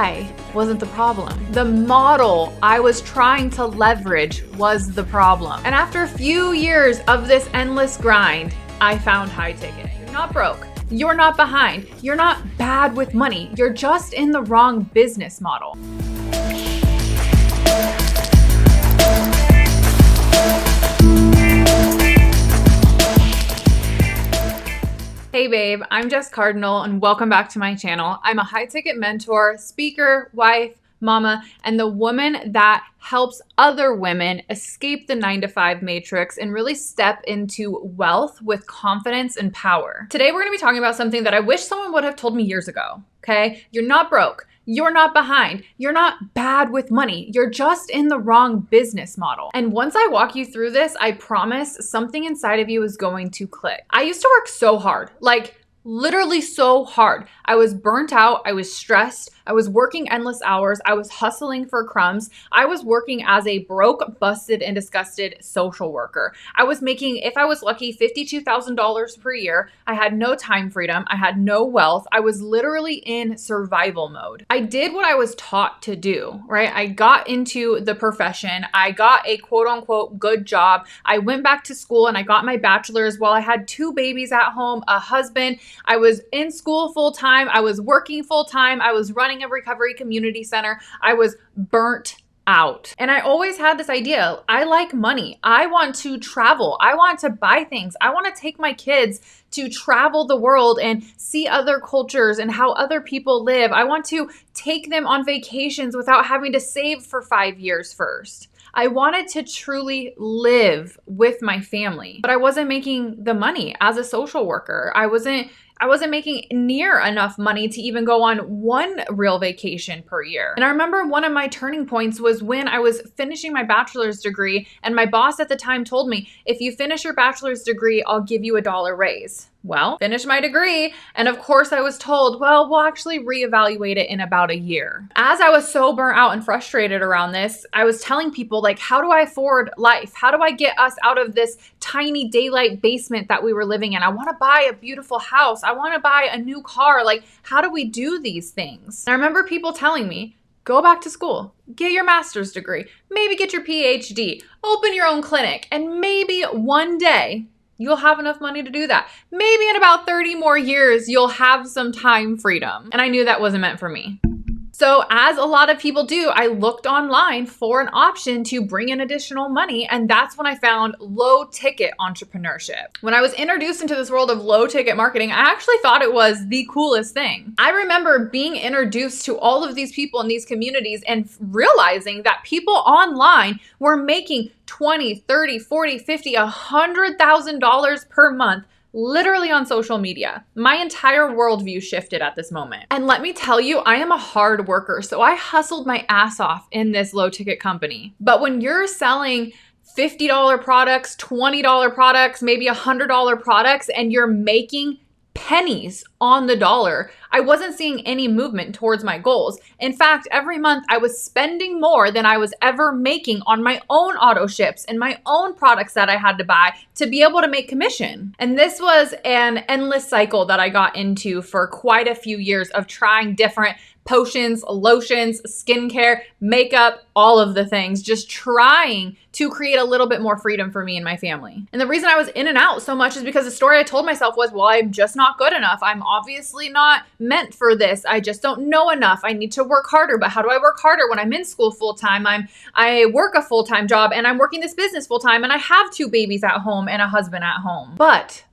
I wasn't the problem. The model I was trying to leverage was the problem. And after a few years of this endless grind, I found high ticket. You're not broke. You're not behind. You're not bad with money. You're just in the wrong business model. Hey babe, I'm Jess Cardinal and welcome back to my channel. I'm a high ticket mentor, speaker, wife, mama, and the woman that helps other women escape the 9-to-5 matrix and really step into wealth with confidence and power. Today we're going to be talking about something that I wish someone would have told me years ago, okay? You're not broke. You're not behind. You're not bad with money. You're just in the wrong business model. And once I walk you through this, I promise something inside of you is going to click. I used to work so hard, like literally so hard. I was burnt out. I was stressed. I was working endless hours. I was hustling for crumbs. I was working as a broke, busted, and disgusted social worker. I was making, if I was lucky, $52,000 per year. I had no time freedom. I had no wealth. I was literally in survival mode. I did what I was taught to do, right? I got into the profession. I got a quote unquote good job. I went back to school and I got my bachelor's while I had 2 babies at home, a husband. I was in school full time. I was working full time. I was running a recovery community center. I was burnt out. And I always had this idea. I like money. I want to travel. I want to buy things. I want to take my kids to travel the world and see other cultures and how other people live. I want to take them on vacations without having to save for 5 years first. I wanted to truly live with my family, but I wasn't making the money as a social worker. I wasn't making near enough money to even go on one real vacation per year. And I remember one of my turning points was when I was finishing my bachelor's degree and my boss at the time told me, if you finish your bachelor's degree, I'll give you $1 raise. Well, finished my degree. And of course I was told, well, we'll actually reevaluate it in about a year. As I was so burnt out and frustrated around this, I was telling people like, how do I afford life? How do I get us out of this tiny daylight basement that we were living in? I want to buy a beautiful house. I want to buy a new car. Like, how do we do these things? And I remember people telling me, go back to school, get your master's degree, maybe get your PhD, open your own clinic, and maybe one day you'll have enough money to do that. Maybe in about 30 more years, you'll have some time freedom. And I knew that wasn't meant for me. So as a lot of people do, I looked online for an option to bring in additional money. And that's when I found low ticket entrepreneurship. When I was introduced into this world of low ticket marketing, I actually thought it was the coolest thing. I remember being introduced to all of these people in these communities and realizing that people online were making $20, $30, $40, $50, $100,000 per month literally on social media. My entire worldview shifted at this moment. And let me tell you, I am a hard worker. So I hustled my ass off in this low ticket company. But when you're selling $50 products, $20 products, maybe $100 products, and you're making pennies on the dollar, I wasn't seeing any movement towards my goals. In fact, every month I was spending more than I was ever making on my own auto ships and my own products that I had to buy to be able to make commission. And this was an endless cycle that I got into for quite a few years of trying different potions, lotions, skincare, makeup, all of the things, just trying to create a little bit more freedom for me and my family. And the reason I was in and out so much is because the story I told myself was, well, I'm just not good enough. I'm obviously not meant for this. I just don't know enough. I need to work harder. But how do I work harder when I'm in school full time? I work a full-time job and I'm working this business full time and I have 2 babies at home and a husband at home. But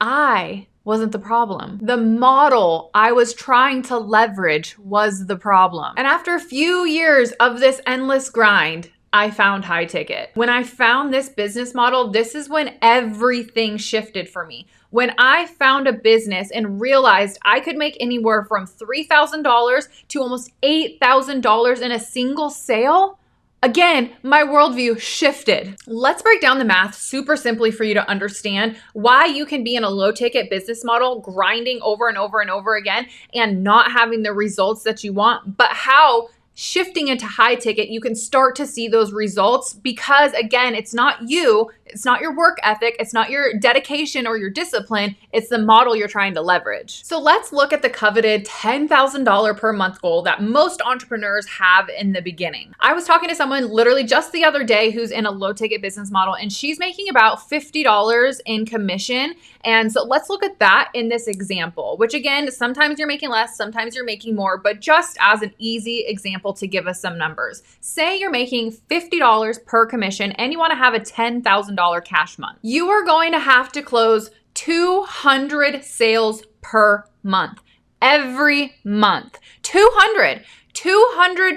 I wasn't the problem. The model I was trying to leverage was the problem. And after a few years of this endless grind, I found high ticket. When I found this business model, this is when everything shifted for me. When I found a business and realized I could make anywhere from $3,000 to almost $8,000 in a single sale, again, my worldview shifted. Let's break down the math super simply for you to understand why you can be in a low ticket business model, grinding over and over and over again and not having the results that you want, but how shifting into high ticket, you can start to see those results because again, it's not you, It's not your work ethic. It's not your dedication or your discipline. It's the model you're trying to leverage. So let's look at the coveted $10,000 per month goal that most entrepreneurs have in the beginning. I was talking to someone literally just the other day who's in a low ticket business model, and she's making about $50 in commission. And so let's look at that in this example, which again, sometimes you're making less, sometimes you're making more, but just as an easy example to give us some numbers. Say you're making $50 per commission and you want to have a $10,000 cash month. You are going to have to close 200 sales per month, every month. 200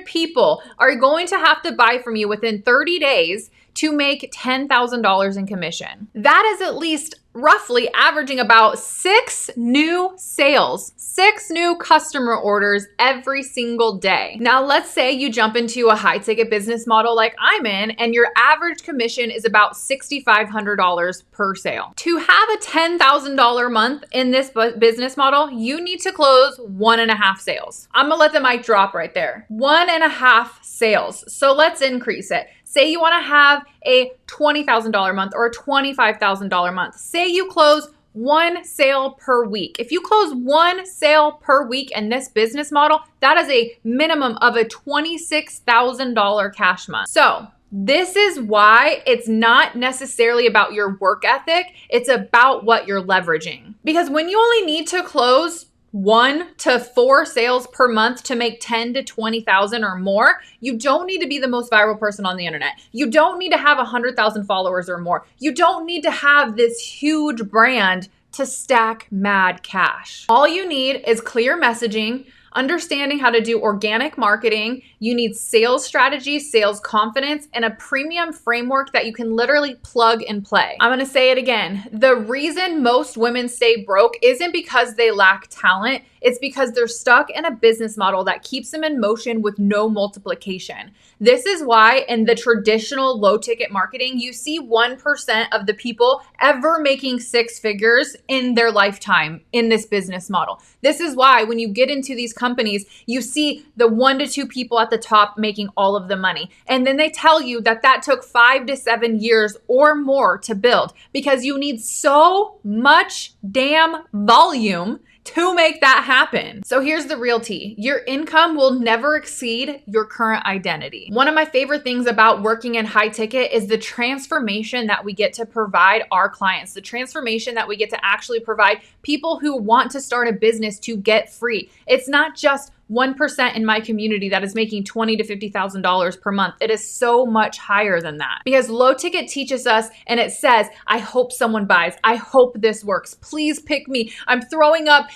people are going to have to buy from you within 30 days to make $10,000 in commission. That is at least roughly averaging about 6 new sales, 6 new customer orders every single day. Now, let's say you jump into a high ticket business model like I'm in, and your average commission is about $6,500 per sale. To have a $10,000 month in this business model, you need to close 1.5 sales. I'm gonna let the mic drop right there. 1.5 sales. So let's increase it. Say you want to have a $20,000 month or a $25,000 month. Say you close 1 sale per week. If you close 1 sale per week in this business model, that is a minimum of a $26,000 cash month. So this is why it's not necessarily about your work ethic. It's about what you're leveraging. Because when you only need to close 1 to 4 sales per month to make 10 to 20,000 or more, you don't need to be the most viral person on the internet. You don't need to have 100,000 followers or more. You don't need to have this huge brand to stack mad cash. All you need is clear messaging, understanding how to do organic marketing. You need sales strategy, sales confidence, and a premium framework that you can literally plug and play. I'm going to say it again. The reason most women stay broke isn't because they lack talent. It's because they're stuck in a business model that keeps them in motion with no multiplication. This is why in the traditional low ticket marketing, you see 1% of the people ever making 6 figures in their lifetime in this business model. This is why when you get into these companies, you see the 1 to 2 people at the top making all of the money. And then they tell you that that took 5 to 7 years or more to build because you need so much damn volume to make that happen. So here's the real tea. Your income will never exceed your current identity. One of my favorite things about working in high ticket is the transformation that we get to provide our clients, the transformation that we get to actually provide people who want to start a business to get free. It's not just 1% in my community that is making $20,000 to $50,000 per month. It is so much higher than that because low ticket teaches us and it says, I hope someone buys. I hope this works. Please pick me. I'm throwing up,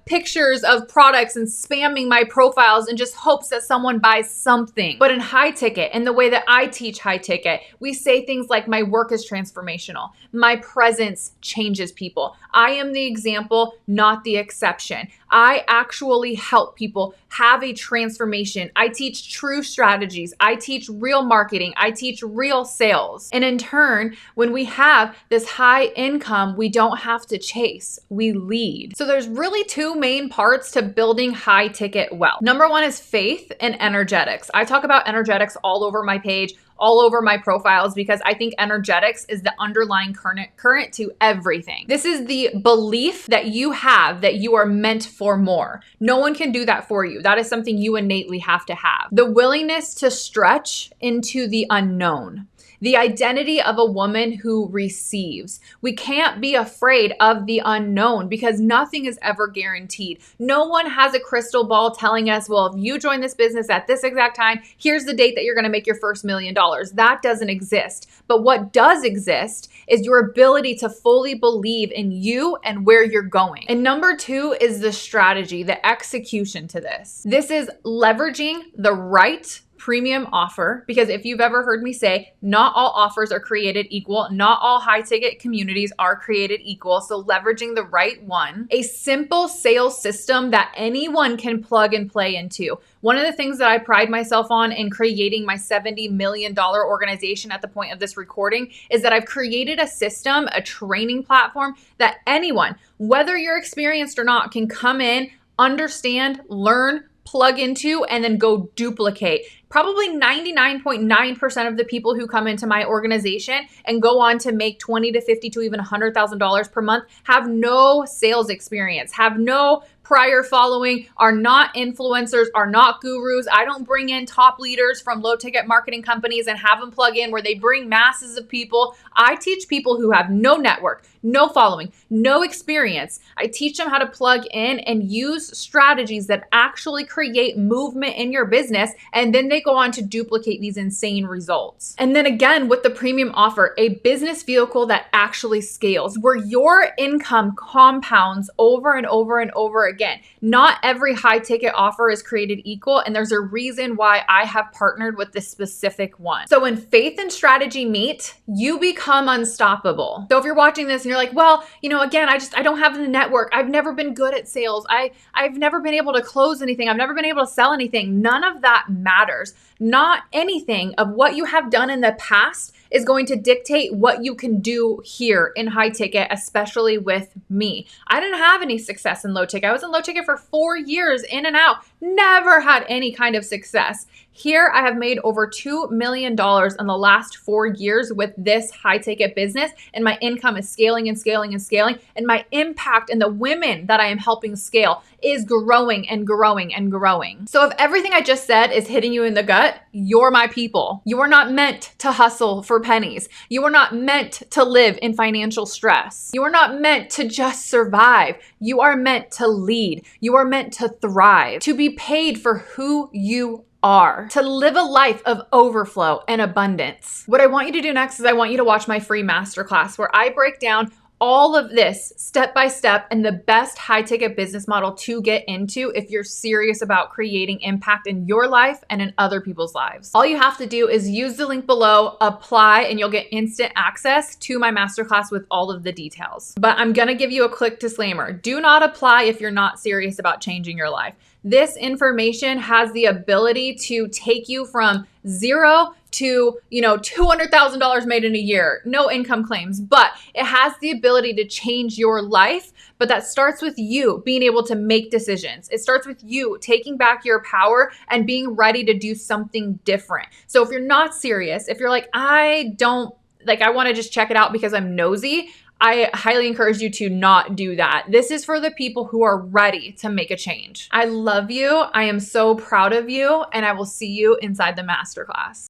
pictures of products and spamming my profiles in just hopes that someone buys something. But in high ticket, in the way that I teach high ticket, we say things like my work is transformational. My presence changes people. I am the example, not the exception. I actually help people have a transformation. I teach true strategies. I teach real marketing. I teach real sales. And in turn, when we have this high income, we don't have to chase, we lead. So there's really 2 main parts to building high ticket wealth. Number 1 is faith and energetics. I talk about energetics all over my page, all over my profiles, because I think energetics is the underlying current to everything. This is the belief that you have that you are meant for more. No one can do that for you. That is something you innately have to have. The willingness to stretch into the unknown. The identity of a woman who receives. We can't be afraid of the unknown because nothing is ever guaranteed. No one has a crystal ball telling us, well, if you join this business at this exact time, here's the date that you're going to make your first $1 million. That doesn't exist. But what does exist is your ability to fully believe in you and where you're going. And number 2 is the strategy, the execution to this. This is leveraging the right premium offer, because if you've ever heard me say, not all offers are created equal, not all high ticket communities are created equal. So leveraging the right one, a simple sales system that anyone can plug and play into. One of the things that I pride myself on in creating my $70 million organization at the point of this recording is that I've created a system, a training platform that anyone, whether you're experienced or not, can come in, understand, learn, plug into and then go duplicate. Probably 99.9% of the people who come into my organization and go on to make $20 to $50 to even $100,000 per month have no sales experience, have no prior following, are not influencers, are not gurus. I don't bring in top leaders from low ticket marketing companies and have them plug in where they bring masses of people. I teach people who have no network, no following, no experience. I teach them how to plug in and use strategies that actually create movement in your business. And then they go on to duplicate these insane results. And then again, with the premium offer, a business vehicle that actually scales, where your income compounds over and over and over again. Not every high ticket offer is created equal, and there's a reason why I have partnered with this specific one. So when faith and strategy meet, you become unstoppable. So if you're watching this and you're like, well, again, I don't have the network. I've never been good at sales. I've never been able to close anything. I've never been able to sell anything. None of that matters. Not anything of what you have done in the past is going to dictate what you can do here in high ticket, especially with me. I didn't have any success in low ticket. I was in low ticket for 4 years, in and out, never had any kind of success. Here, I have made over $2 million in the last 4 years with this high ticket business, and my income is scaling and scaling and scaling, and my impact and the women that I am helping scale is growing and growing and growing. So if everything I just said is hitting you in the gut, you're my people. You are not meant to hustle for pennies. You are not meant to live in financial stress. You are not meant to just survive. You are meant to lead. You are meant to thrive, to be paid for who you are, to live a life of overflow and abundance. What I want you to do next is I want you to watch my free masterclass where I break down all of this step by step and the best high ticket business model to get into if you're serious about creating impact in your life and in other people's lives. All you have to do is use the link below, apply, and you'll get instant access to my masterclass with all of the details. But I'm gonna give you a quick disclaimer. Do not apply if you're not serious about changing your life. This information has the ability to take you from zero to, $200,000 made in a year, no income claims, but it has the ability to change your life. But that starts with you being able to make decisions. It starts with you taking back your power and being ready to do something different. So if you're not serious, if you're like, I want to just check it out because I'm nosy, I highly encourage you to not do that. This is for the people who are ready to make a change. I love you. I am so proud of you, and I will see you inside the masterclass.